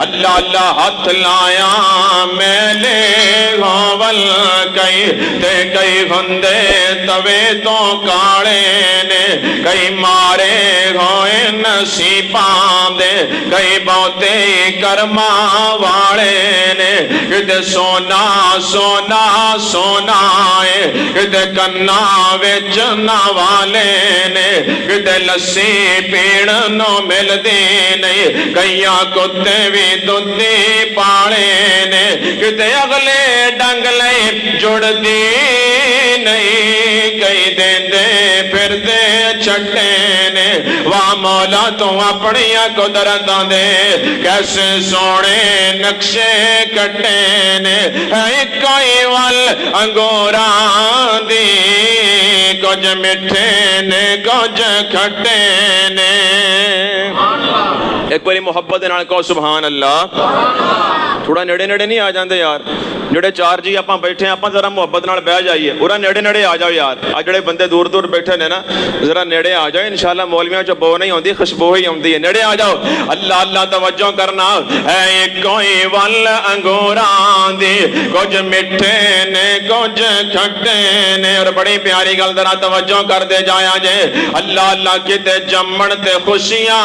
اللہ اللہ ہاتھ لایا میلے گھوول کئی تے کئی گھندے توے تو کاڑے نے کئی مارے گھوئے نصیباں دے کئی بہتے کرما والے نے کتے سونا سونا سونا ہے کتے کنا وچ والے نے کتے لسی پیڑ نو مل دی نہیں کئیاں کتے بھی دودھی پاڑے نے کتے اگلے ڈنگ لئی جڑ دی نہیں کئی دین دے پھر دے چھٹے نے واہ مولا تو اپنی قدرتاں دے کیسے سونے نقشے کٹے نے ہے کوئی ول انگوراں دی کچھ مٹھے نے کچھ کھٹے نے ایک باری محبت نال کہو سبحان اللہ تھوڑا نیڑے نیڑے نہیں آ جاندے یار جڑے چار جی آپ بیٹھے ہیں آپ ذرا محبت نال بہ جائیے پورا نیڑے نیڑے آ جاؤ یار آج جڑے بندے دور دور بیٹھے نے نا ذرا نیڑے آ جاؤ انشاءاللہ مولویاں چ بو نہیں ہوندی خوشبو ہی ہوندی ہے نیڑے آ جاؤ اللہ اللہ توجہ کرنا ہے کوئی ول انگوراں دی کچھ مٹھے نے کچھ کھٹے نے اور بڑی پیاری گل ذرا توجہ کر دے جایا جے اللہ اللہ کتے جمن تے خوشیاں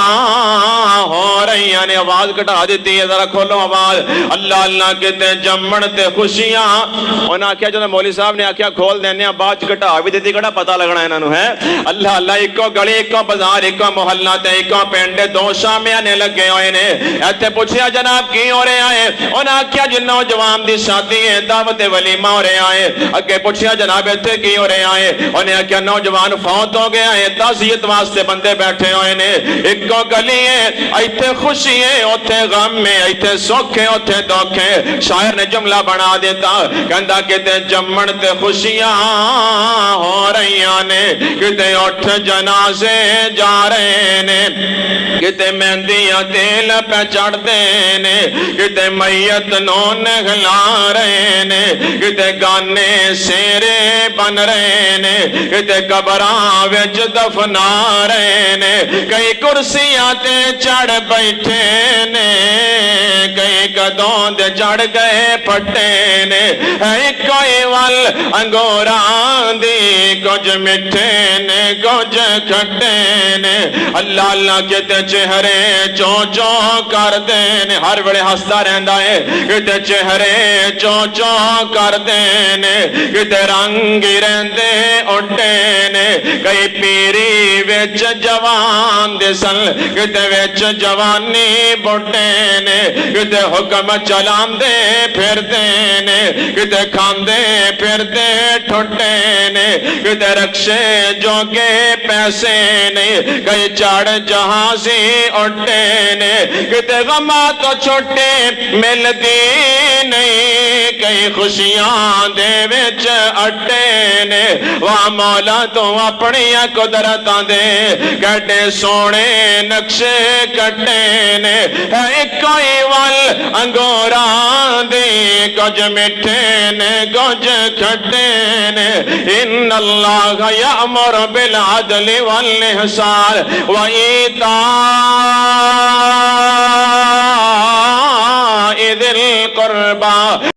ہو رہی ہیں نے آواز گھٹا دیتی ہے ذرا کھولو آواز اللہ اللہ کتے جمن تے خوشیاں انہاں کیا جو مولوی صاحب نے آکھیا کھول دینے ہیں بات گھٹا بھی دیتی کڑا پتہ لگنا انہاں نو ہے اللہ اللہ ایکو گلی ایکو بازار ایکو محلہ تے ایکو پنڈے دو شامیاں نے لگے ہوئے نے ایتھے پوچھیا جناب کی ہو رہے آئے انہاں کیا جو نوجوان دی شادی ہے دعوت ولیمہ ہو رہے آئے اگے پوچھیا جناب ایتھے کی ہو رہے آئے انہاں کیا نوجوان فوت ہو گیا ہے تعزیت واسطے بندے بیٹھے ہوئے نے ایکو گلی ہے ایتھے خوشی ہے اوتھے غم ہے ایتھے سکھ ہے اوتھے دکھ ہے شاعر نے جملہ بنا دیتا کہندا کتے جمن تے خوشیاں ہو رہی نے کتے اٹھ جنازے جا رہے نے کتے مہندیاں تیل پہ چڑھتے نے کتے میت نو نگلا رہے نے کتے گانے سیرے بن رہے نے کتے قبراں وچ دفنا رہے نے کئی کرسیاں تے چڑھ بیٹھے نے کئی قدوں دے چڑھ گئے پھٹے نے ہے کوئی ول انگوراں دی کچھ مٹھے نے کچھ کھٹے نے اللہ اللہ کتے چہرے چون چون کر دے نے ہر ویلے ہسدا رہندا ہے کتے چہرے چون چون کر دے نے کتے رنگ رہندے اٹھے نے کئی پیری وچ جوان دے سن کتے وچ جوانی بوٹے نے کتے حکم چلاندے پھردے نے کتے کھاندے پھردے ٹھٹے نے کتے رکشے جوگے پیسے نے کئی چڑھ جہازی اٹھے نے کتے غمہ تو چھوٹے ملدی نہیں کئی خوشیاں دے وچ اٹھے نے واہ مولا تو اپنی قدرتاں دے کٹے سونے نقشے کٹے نے ہے کوئی ول انگوراں دی کچھ مٹھے نے کچھ کھٹے نے ان اللہ یأمر بالعدل والإحسان وإیتاء ذی القربى